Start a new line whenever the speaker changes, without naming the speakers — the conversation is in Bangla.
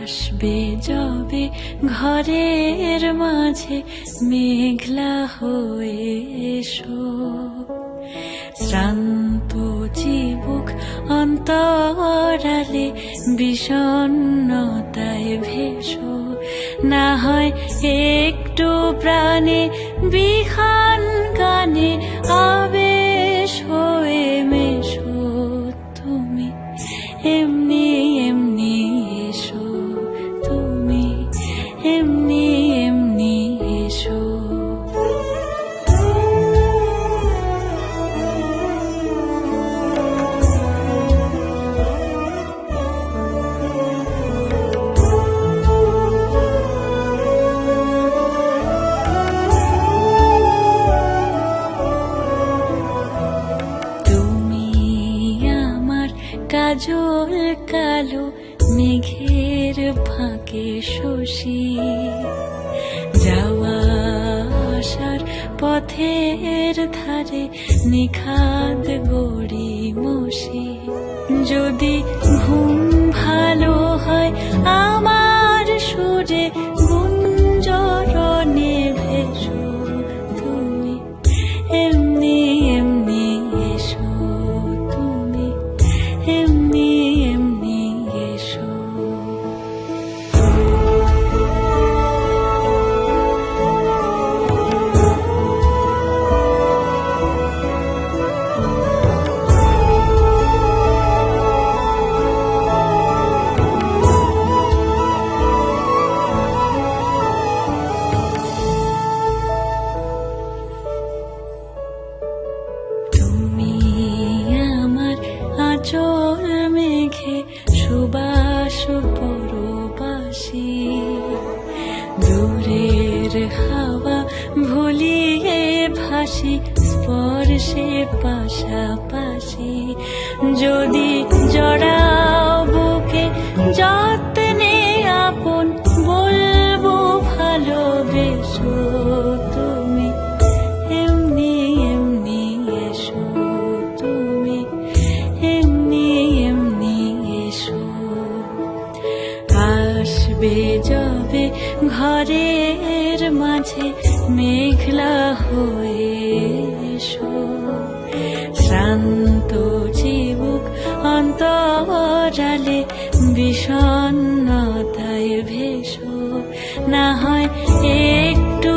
আসবে যবে ঘরের মাঝে মেঘলা হয়ে এসো, শ্রান্ত চিবুক অন্তরালে বিষণ্ণতায় ভেসো, না হয় একটু প্রাণে বিহান গানে আবেশ হয়ে মেশো। তুমি এমনি এমনি এসো, তুমি এমনি এমনি এসো। কাজল কালো মেঘের ফাঁকে শশী, যাওয়া আসার পথের ধারে নিখাদ গড়ি মশি। যদি ঘুম ভালো হয় আমার সুরে গুঞ্জরণে ভেসো, তুমি এমনি এমনি এসো, তুমি এমনি এমনি এসো। তুমি আমার আঁচল মেঘে সুবাস পরবাসী, দূরের হাওয়া ভুলিয়ে ভাসি স্পর্শে পাশাপাশি। যদি জড়াও বুকে যত্নে আপন বলবো ভালোবেসো, তুমি এমনি এমনি এসো, তুমি এমনি এমনি এসো। আসবে যবে ঘরের মাঝে মেঘলা হয়ে এসো, শ্রান্ত চিবুক অন্তরালে বিষণ্ণতায় ভেসো, না হয় একটু